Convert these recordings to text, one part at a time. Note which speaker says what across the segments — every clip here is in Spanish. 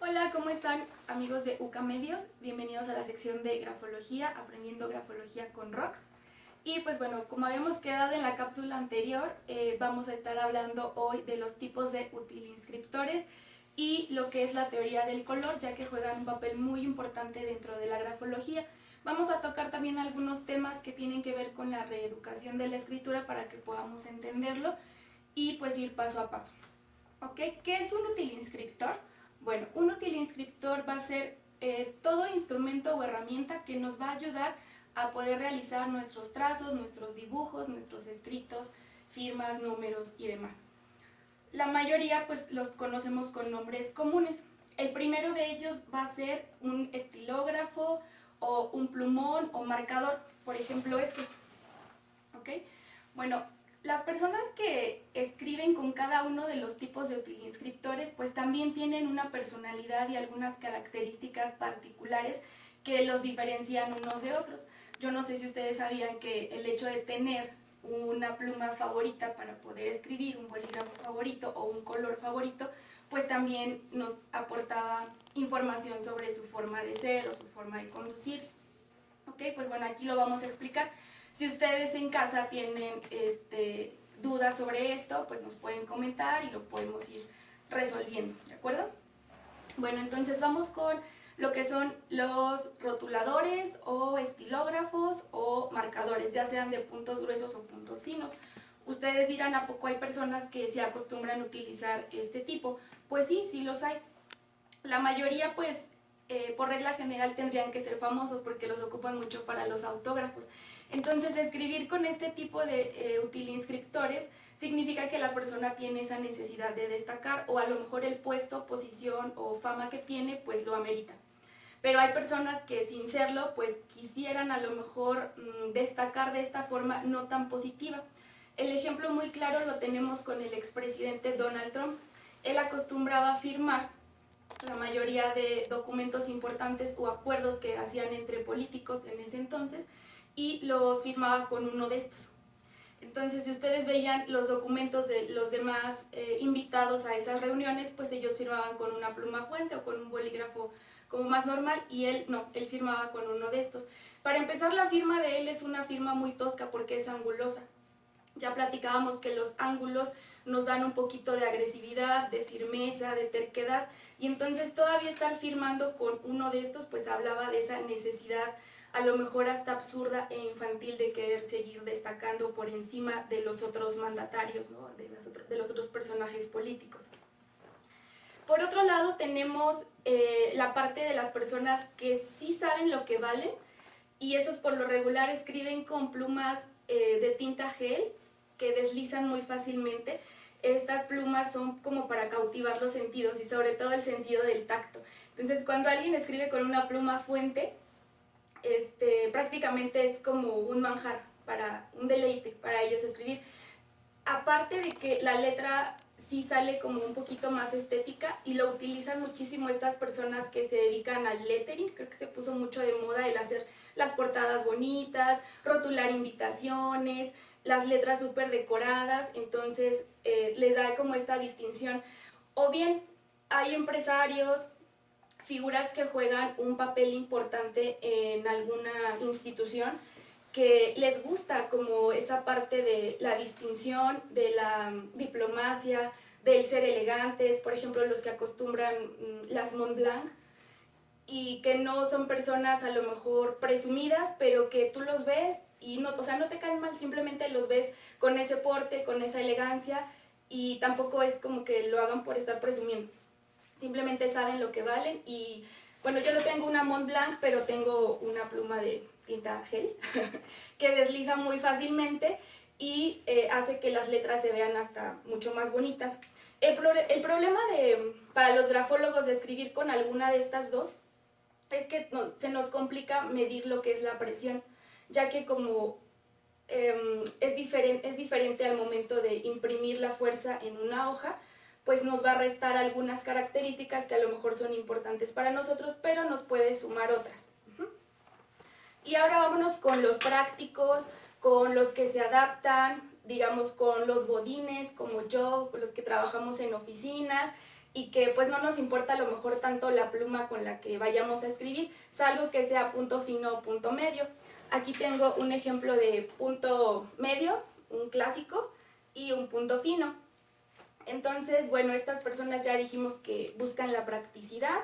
Speaker 1: Hola, ¿cómo están amigos de UCA Medios? Bienvenidos a la sección de grafología, aprendiendo grafología con Rox. Y pues bueno, como habíamos quedado en la cápsula anterior, vamos a estar hablando hoy de los tipos de utilinscriptores y lo que es la teoría del color, ya que juegan un papel muy importante dentro de la grafología. Vamos a tocar también algunos temas que tienen que ver con la reeducación de la escritura para que podamos entenderlo y pues ir paso a paso. ¿Ok? ¿Qué es un utilinscriptor? Bueno, un utilinscriptor va a ser todo instrumento o herramienta que nos va a ayudar a poder realizar nuestros trazos, nuestros dibujos, nuestros escritos, firmas, números y demás. La mayoría pues los conocemos con nombres comunes. El primero de ellos va a ser un estilógrafo o un plumón o marcador, por ejemplo estos. ¿Ok? Bueno, las personas que escriben con cada uno de los tipos de utilinscriptores pues también tienen una personalidad y algunas características particulares que los diferencian unos de otros. Yo no sé si ustedes sabían que el hecho de tener una pluma favorita para poder escribir, un bolígrafo favorito o un color favorito, pues también nos aportaba información sobre su forma de ser o su forma de conducirse. Ok, pues bueno, aquí lo vamos a explicar. Si ustedes en casa tienen dudas sobre esto, pues nos pueden comentar y lo podemos ir resolviendo, ¿de acuerdo? Bueno, entonces vamos con lo que son los rotuladores o estilógrafos o marcadores, ya sean de puntos gruesos o puntos finos. Ustedes dirán, ¿a poco hay personas que se acostumbran a utilizar este tipo? Pues sí, sí los hay. La mayoría, pues, por regla general tendrían que ser famosos porque los ocupan mucho para los autógrafos. Entonces, escribir con este tipo de utilinscriptores significa que la persona tiene esa necesidad de destacar o a lo mejor el puesto, posición o fama que tiene, pues lo amerita. Pero hay personas que sin serlo, pues quisieran a lo mejor destacar de esta forma no tan positiva. El ejemplo muy claro lo tenemos con el expresidente Donald Trump. Él acostumbraba a firmar la mayoría de documentos importantes o acuerdos que hacían entre políticos en ese entonces y los firmaba con uno de estos. Entonces, si ustedes veían los documentos de los demás invitados a esas reuniones, pues ellos firmaban con una pluma fuente o con un bolígrafo como más normal y él no, él firmaba con uno de estos. Para empezar, la firma de él es una firma muy tosca porque es angulosa. Ya platicábamos que los ángulos nos dan un poquito de agresividad, de firmeza, de terquedad, y entonces todavía estar firmando con uno de estos pues hablaba de esa necesidad a lo mejor hasta absurda e infantil de querer seguir destacando por encima de los otros mandatarios, ¿no? de los otros personajes políticos. Por otro lado tenemos la parte de las personas que sí saben lo que valen, y esos por lo regular escriben con plumas de tinta gel que deslizan muy fácilmente. Estas plumas son como para cautivar los sentidos y sobre todo el sentido del tacto. Entonces, cuando alguien escribe con una pluma fuente, prácticamente es como un manjar, un deleite para ellos escribir. Aparte de que la letra sí sale como un poquito más estética y lo utilizan muchísimo estas personas que se dedican al lettering. Creo que se puso mucho de moda el hacer las portadas bonitas, rotular invitaciones, las letras súper decoradas, entonces les da como esta distinción. O bien hay empresarios, figuras que juegan un papel importante en alguna institución que les gusta como esa parte de la distinción, de la diplomacia, del ser elegantes, por ejemplo los que acostumbran las Montblanc, y que no son personas a lo mejor presumidas, pero que tú los ves y no, o sea, no te caen mal, simplemente los ves con ese porte, con esa elegancia, y tampoco es como que lo hagan por estar presumiendo. Simplemente saben lo que valen. Y bueno, yo no tengo una Montblanc, pero tengo una pluma de tinta gel que desliza muy fácilmente y hace que las letras se vean hasta mucho más bonitas. El problema para los grafólogos de escribir con alguna de estas dos es que se nos complica medir lo que es la presión, ya que como es diferente al momento de imprimir la fuerza en una hoja, pues nos va a restar algunas características que a lo mejor son importantes para nosotros, pero nos puede sumar otras. Y ahora vámonos con los prácticos, con los que se adaptan, digamos con los godines como yo, con los que trabajamos en oficinas, y que pues no nos importa a lo mejor tanto la pluma con la que vayamos a escribir, salvo que sea punto fino o punto medio. Aquí tengo un ejemplo de punto medio, un clásico, y un punto fino. Entonces, bueno, estas personas ya dijimos que buscan la practicidad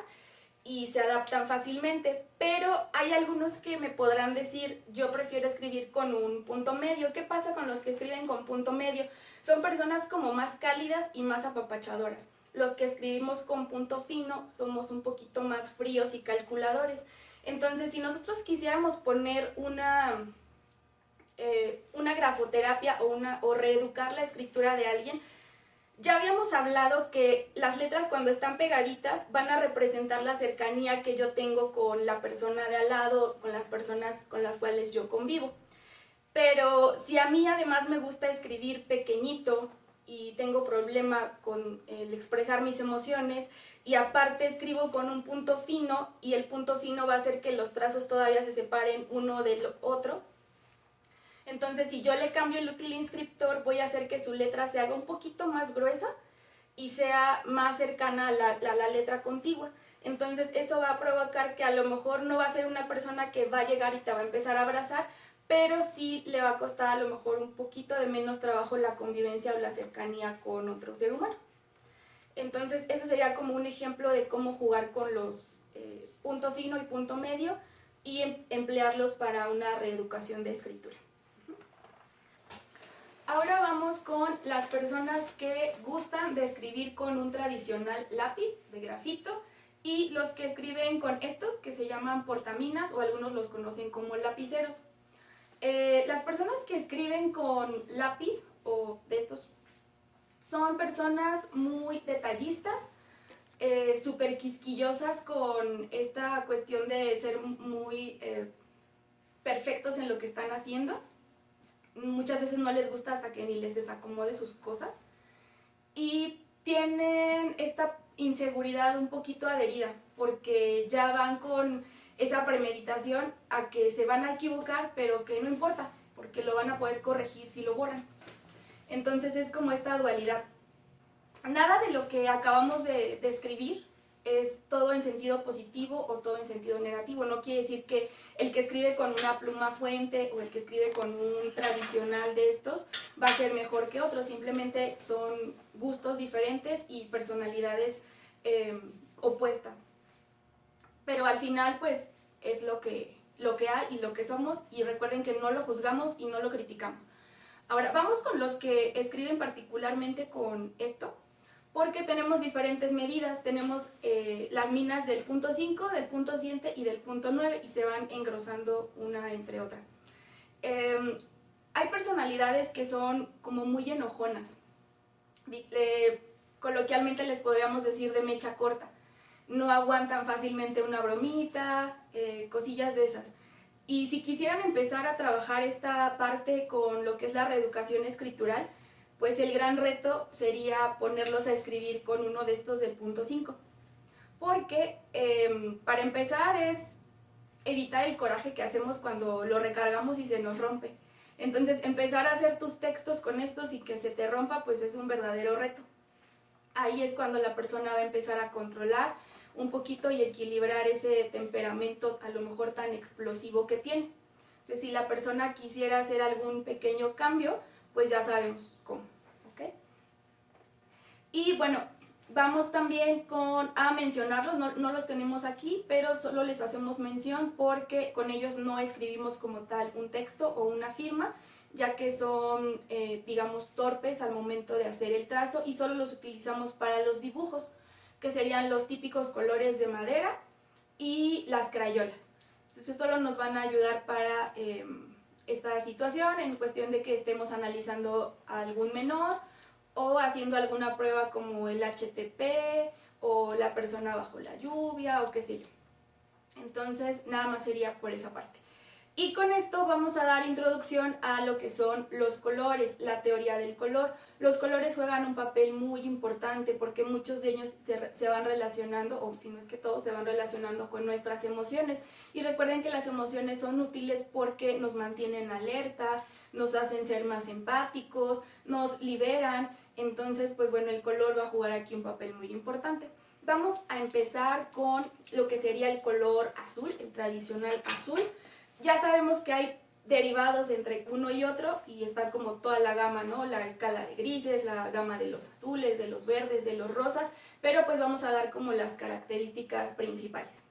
Speaker 1: y se adaptan fácilmente, pero hay algunos que me podrán decir, yo prefiero escribir con un punto medio. ¿Qué pasa con los que escriben con punto medio? Son personas como más cálidas y más apapachadoras. Los que escribimos con punto fino somos un poquito más fríos y calculadores. Entonces, si nosotros quisiéramos poner una grafoterapia o reeducar la escritura de alguien, ya habíamos hablado que las letras cuando están pegaditas van a representar la cercanía que yo tengo con la persona de al lado, con las personas con las cuales yo convivo. Pero si a mí además me gusta escribir pequeñito y tengo problema con el expresar mis emociones y aparte escribo con un punto fino y el punto fino va a hacer que los trazos todavía se separen uno del otro, entonces si yo le cambio el útil inscriptor voy a hacer que su letra se haga un poquito más gruesa y sea más cercana a la letra contigua. Entonces eso va a provocar que a lo mejor no va a ser una persona que va a llegar y te va a empezar a abrazar, pero sí le va a costar a lo mejor un poquito de menos trabajo la convivencia o la cercanía con otro ser humano. Entonces eso sería como un ejemplo de cómo jugar con los punto fino y punto medio y emplearlos para una reeducación de escritura. Ahora vamos con las personas que gustan de escribir con un tradicional lápiz de grafito y los que escriben con estos que se llaman portaminas o algunos los conocen como lapiceros. Las personas que escriben con lápiz o de estos son personas muy detallistas, súper quisquillosas con esta cuestión de ser muy perfectos en lo que están haciendo. Muchas veces no les gusta hasta que ni les desacomode sus cosas y tienen esta inseguridad un poquito adherida porque ya van con esa premeditación a que se van a equivocar, pero que no importa porque lo van a poder corregir si lo borran. Entonces es como esta dualidad. Nada de lo que acabamos de describir es todo en sentido positivo o todo en sentido negativo. No quiere decir que el que escribe con una pluma fuente o el que escribe con un tradicional de estos va a ser mejor que otro. Simplemente son gustos diferentes y personalidades opuestas. Pero al final pues es lo que hay y lo que somos, y recuerden que no lo juzgamos y no lo criticamos. Ahora vamos con los que escriben particularmente con esto, porque tenemos diferentes medidas. Tenemos las minas del punto 5, del punto 7 y del punto 9 y se van engrosando una entre otra. Hay personalidades que son como muy enojonas. Coloquialmente les podríamos decir de mecha corta. No aguantan fácilmente una bromita, cosillas de esas. Y si quisieran empezar a trabajar esta parte con lo que es la reeducación escritural, pues el gran reto sería ponerlos a escribir con uno de estos del punto 5. Porque para empezar es evitar el coraje que hacemos cuando lo recargamos y se nos rompe. Entonces empezar a hacer tus textos con estos y que se te rompa pues es un verdadero reto. Ahí es cuando la persona va a empezar a controlar un poquito y equilibrar ese temperamento a lo mejor tan explosivo que tiene. Entonces si la persona quisiera hacer algún pequeño cambio, pues ya sabemos cómo, ¿ok? Y bueno, vamos también a mencionarlos, no los tenemos aquí, pero solo les hacemos mención porque con ellos no escribimos como tal un texto o una firma, ya que son, digamos, torpes al momento de hacer el trazo y solo los utilizamos para los dibujos, que serían los típicos colores de madera y las crayolas. Entonces solo nos van a ayudar para esta situación en cuestión de que estemos analizando a algún menor o haciendo alguna prueba como el HTP o la persona bajo la lluvia o qué sé yo. Entonces nada más sería por esa parte. Y con esto vamos a dar introducción a lo que son los colores, la teoría del color. Los colores juegan un papel muy importante porque muchos de ellos se van relacionando, o si no es que todos se van relacionando con nuestras emociones. Y recuerden que las emociones son útiles porque nos mantienen alerta, nos hacen ser más empáticos, nos liberan. Entonces, pues bueno, el color va a jugar aquí un papel muy importante. Vamos a empezar con lo que sería el color azul, el tradicional azul. Ya sabemos que hay derivados entre uno y otro y está como toda la gama, ¿no? La escala de grises, la gama de los azules, de los verdes, de los rosas, pero pues vamos a dar como las características principales.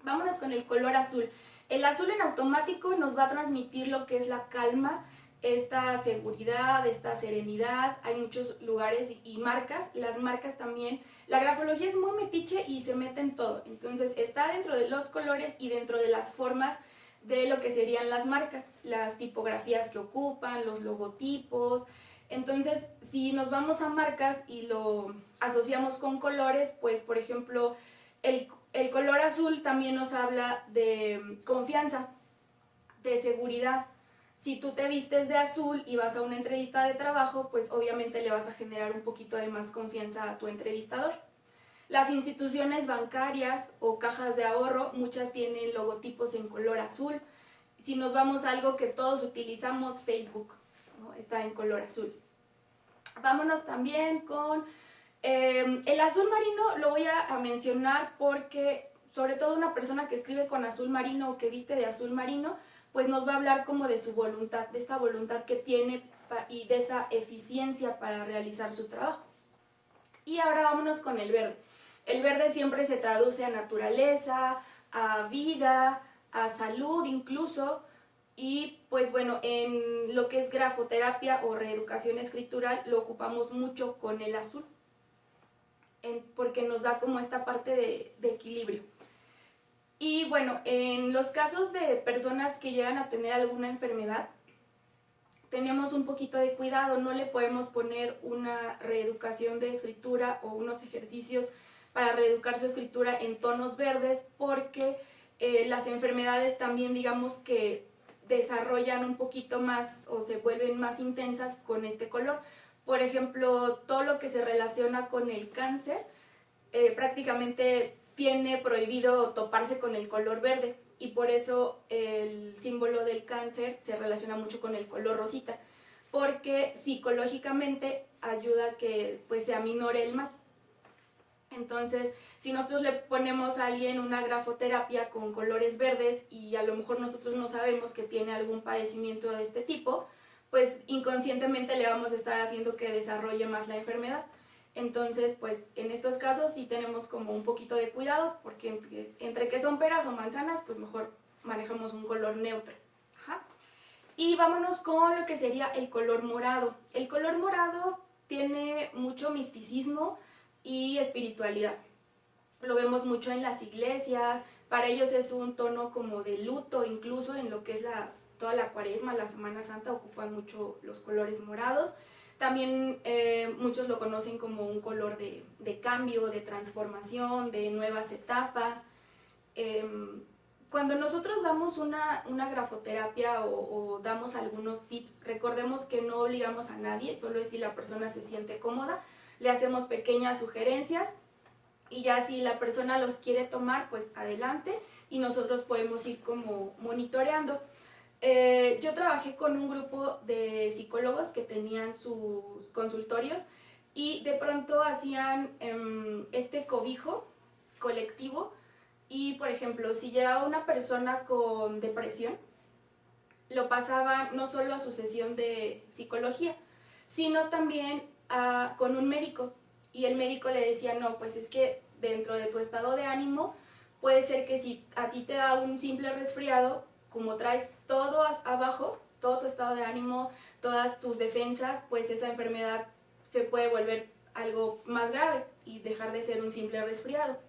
Speaker 1: Vámonos con el color azul. El azul en automático nos va a transmitir lo que es la calma, esta seguridad, esta serenidad. Hay muchos lugares y marcas. Las marcas también. La grafología es muy metiche y se mete en todo. Entonces está dentro de los colores y dentro de las formas de lo que serían las marcas, las tipografías que ocupan, los logotipos. Entonces, si nos vamos a marcas y lo asociamos con colores, pues por ejemplo, el color azul también nos habla de confianza, de seguridad. Si tú te vistes de azul y vas a una entrevista de trabajo, pues obviamente le vas a generar un poquito de más confianza a tu entrevistador. Las instituciones bancarias o cajas de ahorro, muchas tienen logotipos en color azul. Si nos vamos a algo que todos utilizamos, Facebook, ¿no? Está en color azul. Vámonos también con el azul marino. Lo voy a mencionar porque sobre todo una persona que escribe con azul marino o que viste de azul marino, pues nos va a hablar como de su voluntad, de esta voluntad que tiene y de esa eficiencia para realizar su trabajo. Y ahora vámonos con el verde. El verde siempre se traduce a naturaleza, a vida, a salud incluso. Y pues bueno, en lo que es grafoterapia o reeducación escritural lo ocupamos mucho con el azul, porque nos da como esta parte de equilibrio. Y bueno, en los casos de personas que llegan a tener alguna enfermedad, tenemos un poquito de cuidado, no le podemos poner una reeducación de escritura o unos ejercicios para reeducar su escritura en tonos verdes, porque las enfermedades también digamos que desarrollan un poquito más o se vuelven más intensas con este color. Por ejemplo, todo lo que se relaciona con el cáncer prácticamente tiene prohibido toparse con el color verde, y por eso el símbolo del cáncer se relaciona mucho con el color rosita, porque psicológicamente ayuda a que pues se aminore el mal. Entonces, si nosotros le ponemos a alguien una grafoterapia con colores verdes y a lo mejor nosotros no sabemos que tiene algún padecimiento de este tipo, pues inconscientemente le vamos a estar haciendo que desarrolle más la enfermedad. Entonces, pues en estos casos sí tenemos como un poquito de cuidado, porque entre que son peras o manzanas, pues mejor manejamos un color neutro. Ajá. Y vámonos con lo que sería el color morado. El color morado tiene mucho misticismo y espiritualidad. Lo vemos mucho en las iglesias. Para ellos es un tono como de luto, incluso en lo que es toda la cuaresma, la Semana Santa, ocupan mucho los colores morados. También muchos lo conocen como un color de cambio, de transformación, de nuevas etapas. Cuando nosotros damos una grafoterapia o damos algunos tips, recordemos que no obligamos a nadie, solo es si la persona se siente cómoda. Le hacemos pequeñas sugerencias y ya si la persona los quiere tomar, pues adelante, y nosotros podemos ir como monitoreando. Yo trabajé con un grupo de psicólogos que tenían sus consultorios y de pronto hacían este cobijo colectivo, y por ejemplo, si llegaba una persona con depresión, lo pasaban no solo a su sesión de psicología, sino también con un médico, y el médico le decía, no, pues es que dentro de tu estado de ánimo puede ser que si a ti te da un simple resfriado, como traes todo abajo, todo tu estado de ánimo, todas tus defensas, pues esa enfermedad se puede volver algo más grave y dejar de ser un simple resfriado.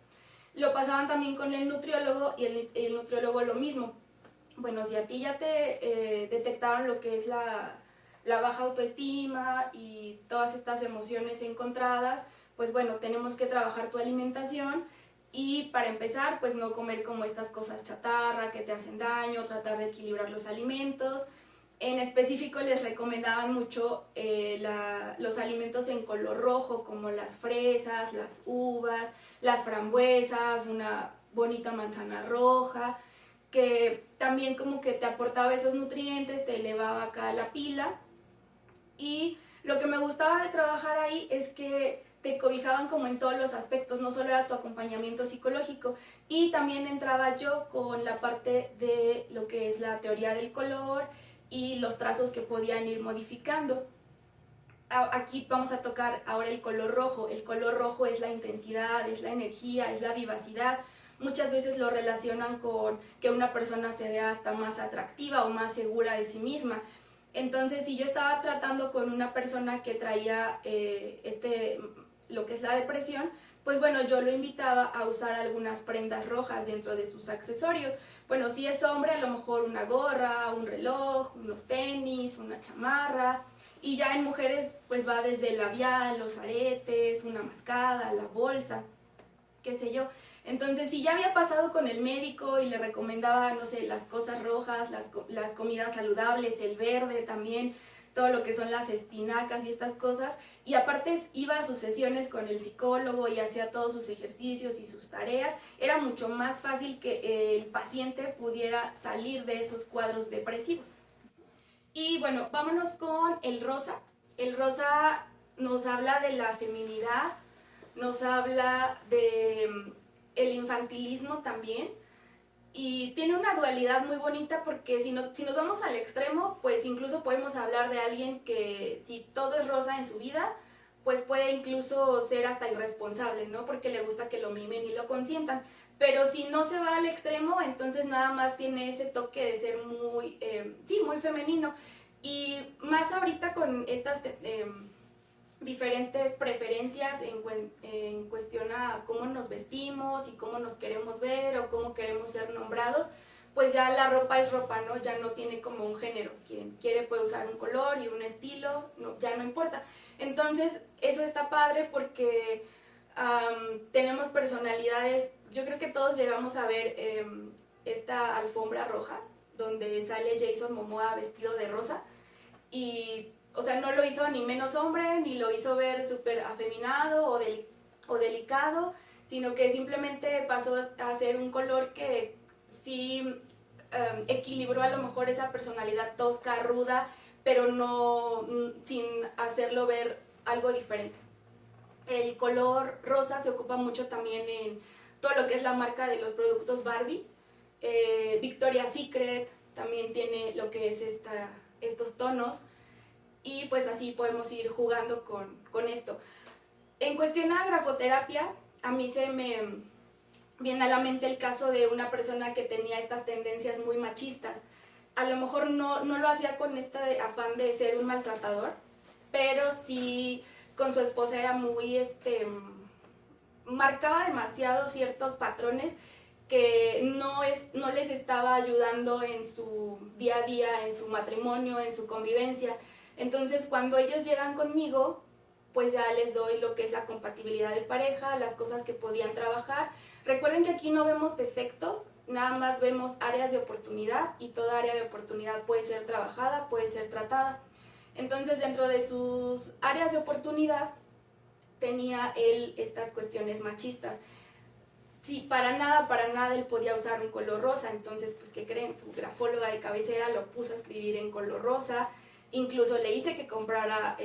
Speaker 1: Lo pasaban también con el nutriólogo y el nutriólogo lo mismo. Bueno, si a ti ya te detectaron lo que es la baja autoestima y todas estas emociones encontradas, pues bueno, tenemos que trabajar tu alimentación. Y para empezar, pues no comer como estas cosas chatarra que te hacen daño, tratar de equilibrar los alimentos. En específico les recomendaban mucho los alimentos en color rojo, como las fresas, las uvas, las frambuesas, una bonita manzana roja, que también como que te aportaba esos nutrientes, te elevaba acá la pila. Y Lo que me gustaba de trabajar ahí es que te cobijaban como en todos los aspectos, no solo era tu acompañamiento psicológico, y también entraba yo con la parte de lo que es la teoría del color y los trazos que podían ir modificando. Aquí vamos a tocar ahora el color rojo. El color rojo es la intensidad, es la energía, es la vivacidad. Muchas veces lo relacionan con que una persona se vea hasta más atractiva o más segura de sí misma. Entonces, si yo estaba tratando con una persona que traía lo que es la depresión, pues bueno, yo lo invitaba a usar algunas prendas rojas dentro de sus accesorios. Bueno, si es hombre, a lo mejor una gorra, un reloj, unos tenis, una chamarra. Y ya en mujeres, pues va desde el labial, los aretes, una mascada, la bolsa, qué sé yo. Entonces, si ya había pasado con el médico y le recomendaba, no sé, las cosas rojas, las comidas saludables, el verde también, todo lo que son las espinacas y estas cosas, y aparte iba a sus sesiones con el psicólogo y hacía todos sus ejercicios y sus tareas, era mucho más fácil que el paciente pudiera salir de esos cuadros depresivos. Y bueno, vámonos con el rosa. El rosa nos habla de la feminidad, nos habla de el infantilismo también, y tiene una dualidad muy bonita porque si nos vamos al extremo, pues incluso podemos hablar de alguien que si todo es rosa en su vida, pues puede incluso ser hasta irresponsable, ¿no? Porque le gusta que lo mimen y lo consientan. Pero si no se va al extremo, entonces nada más tiene ese toque de ser muy, sí, muy femenino. Y más ahorita con estas diferentes preferencias en cuestión a cómo nos vestimos y cómo nos queremos ver o cómo queremos ser nombrados, pues ya la ropa es ropa, ¿no? Ya no tiene como un género. Quien quiere puede usar un color y un estilo, no, ya no importa. Entonces, eso está padre porque tenemos personalidades. Yo creo que todos llegamos a ver esta alfombra roja donde sale Jason Momoa vestido de rosa y, o sea, no lo hizo ni menos hombre, ni lo hizo ver súper afeminado o delicado, sino que simplemente pasó a ser un color que sí equilibró a lo mejor esa personalidad tosca, ruda, pero no sin hacerlo ver algo diferente. El color rosa se ocupa mucho también en todo lo que es la marca de los productos Barbie. Victoria's Secret también tiene lo que es estos tonos y pues así podemos ir jugando con esto. En cuestión a grafoterapia, a mí se me viene a la mente el caso de una persona que tenía estas tendencias muy machistas. A lo mejor no lo hacía con este afán de ser un maltratador, pero sí con su esposa era muy, marcaba demasiado ciertos patrones que no les estaba ayudando en su día a día, en su matrimonio, en su convivencia. Entonces, cuando ellos llegan conmigo, pues ya les doy lo que es la compatibilidad de pareja, las cosas que podían trabajar. Recuerden que aquí no vemos defectos, nada más vemos áreas de oportunidad y toda área de oportunidad puede ser trabajada, puede ser tratada. Entonces, dentro de sus áreas de oportunidad, tenía él estas cuestiones machistas. Sí, para nada él podía usar un color rosa, entonces, pues, ¿qué creen? Su grafóloga de cabecera lo puso a escribir en color rosa, incluso le hice que comprara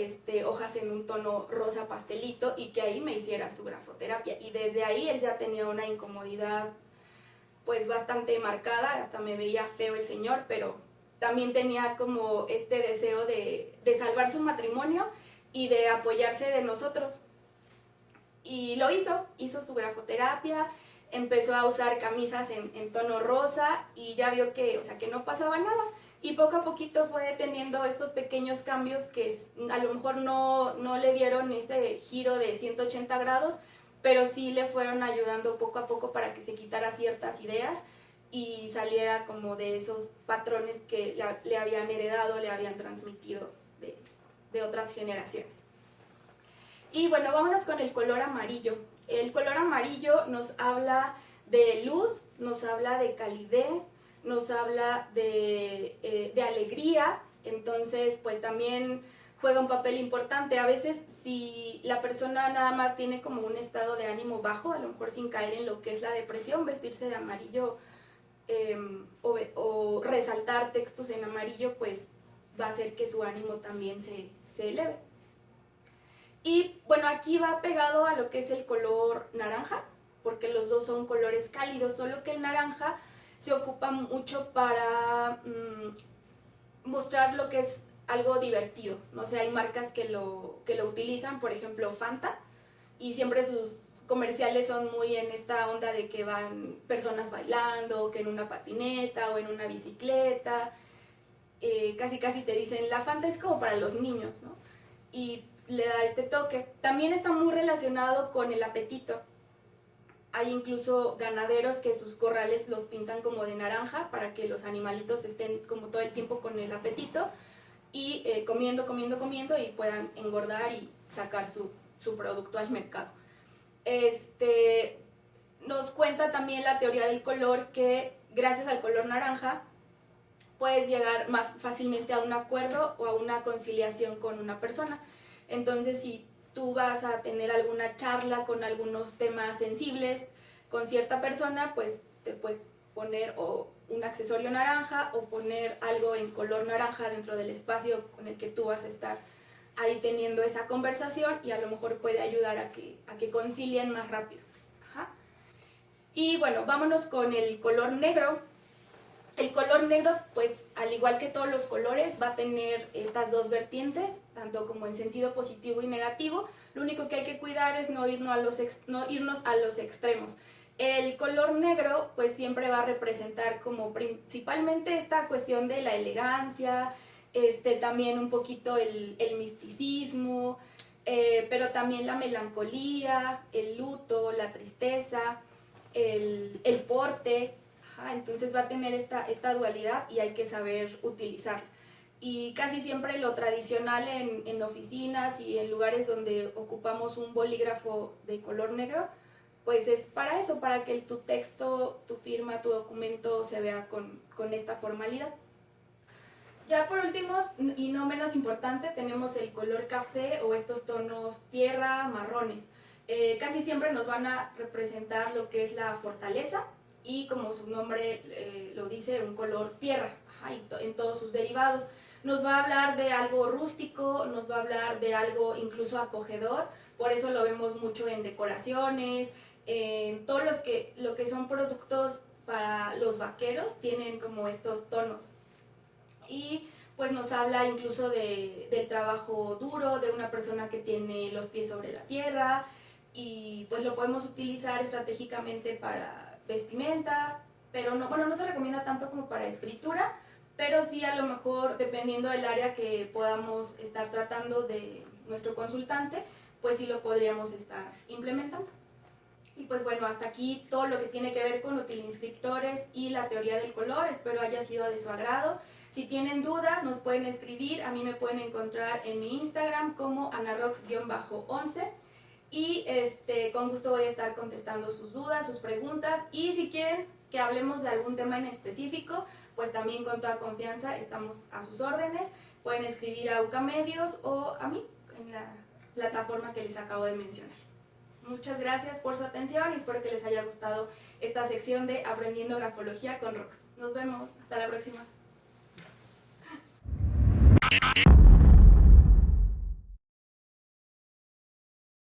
Speaker 1: hojas en un tono rosa pastelito y que ahí me hiciera su grafoterapia, y desde ahí él ya tenía una incomodidad pues bastante marcada, hasta me veía feo el señor, pero también tenía como este deseo de salvar su matrimonio y de apoyarse de nosotros. Y lo hizo su grafoterapia, empezó a usar camisas en tono rosa y ya vio que, o sea, que no pasaba nada. Y poco a poquito fue teniendo estos pequeños cambios que a lo mejor no le dieron ese giro de 180 grados, pero sí le fueron ayudando poco a poco para que se quitara ciertas ideas y saliera como de esos patrones que le habían heredado, le habían transmitido de otras generaciones. Y bueno, vámonos con el color amarillo. El color amarillo nos habla de luz, nos habla de calidez, nos habla de alegría, entonces pues también juega un papel importante. A veces si la persona nada más tiene como un estado de ánimo bajo, a lo mejor sin caer en lo que es la depresión, vestirse de amarillo o resaltar textos en amarillo, pues va a hacer que su ánimo también se eleve. Y bueno, aquí va pegado a lo que es el color naranja, porque los dos son colores cálidos, solo que el naranja se ocupa mucho para mostrar lo que es algo divertido. No sé, hay marcas que lo utilizan, por ejemplo Fanta, y siempre sus comerciales son muy en esta onda de que van personas bailando, que en una patineta o en una bicicleta, casi casi te dicen, la Fanta es como para los niños, ¿no? Y le da este toque. También está muy relacionado con el apetito. Hay incluso ganaderos que sus corrales los pintan como de naranja para que los animalitos estén como todo el tiempo con el apetito y comiendo, comiendo, comiendo y puedan engordar y sacar su producto al mercado. Nos cuenta también la teoría del color que gracias al color naranja puedes llegar más fácilmente a un acuerdo o a una conciliación con una persona. Entonces, si tú vas a tener alguna charla con algunos temas sensibles con cierta persona, pues te puedes poner o un accesorio naranja o poner algo en color naranja dentro del espacio con el que tú vas a estar ahí teniendo esa conversación y a lo mejor puede ayudar a que concilien más rápido. Ajá. Y bueno, vámonos con el color negro. El color negro, pues al igual que todos los colores, va a tener estas dos vertientes, tanto como en sentido positivo y negativo. Lo único que hay que cuidar es no irnos a los extremos. El color negro, pues siempre va a representar como principalmente esta cuestión de la elegancia, también un poquito el misticismo, pero también la melancolía, el luto, la tristeza, el porte. Ajá, entonces va a tener esta dualidad y hay que saber utilizarla. Y casi siempre lo tradicional en oficinas y en lugares donde ocupamos un bolígrafo de color negro, pues es para eso, para que tu texto, tu firma, tu documento se vea con esta formalidad. Ya por último, y no menos importante, tenemos el color café o estos tonos tierra, marrones. Casi siempre nos van a representar lo que es la fortaleza y como su nombre lo dice, un color tierra, ajá, y en todos sus derivados. Nos va a hablar de algo rústico, nos va a hablar de algo incluso acogedor, por eso lo vemos mucho en decoraciones, en todos lo que son productos para los vaqueros tienen como estos tonos. Y pues nos habla incluso del trabajo duro, de una persona que tiene los pies sobre la tierra y pues lo podemos utilizar estratégicamente para vestimenta, pero no, bueno, no se recomienda tanto como para escritura, pero sí a lo mejor dependiendo del área que podamos estar tratando de nuestro consultante, pues sí lo podríamos estar implementando. Y pues bueno, hasta aquí todo lo que tiene que ver con utilinscriptores y la teoría del color, espero haya sido de su agrado. Si tienen dudas nos pueden escribir, a mí me pueden encontrar en mi Instagram como anarox_11 y con gusto voy a estar contestando sus dudas, sus preguntas y si quieren que hablemos de algún tema en específico, pues también con toda confianza estamos a sus órdenes, pueden escribir a Ucamedios o a mí en la plataforma que les acabo de mencionar. Muchas gracias por su atención y espero que les haya gustado esta sección de Aprendiendo Grafología con Rox. Nos vemos, hasta la próxima.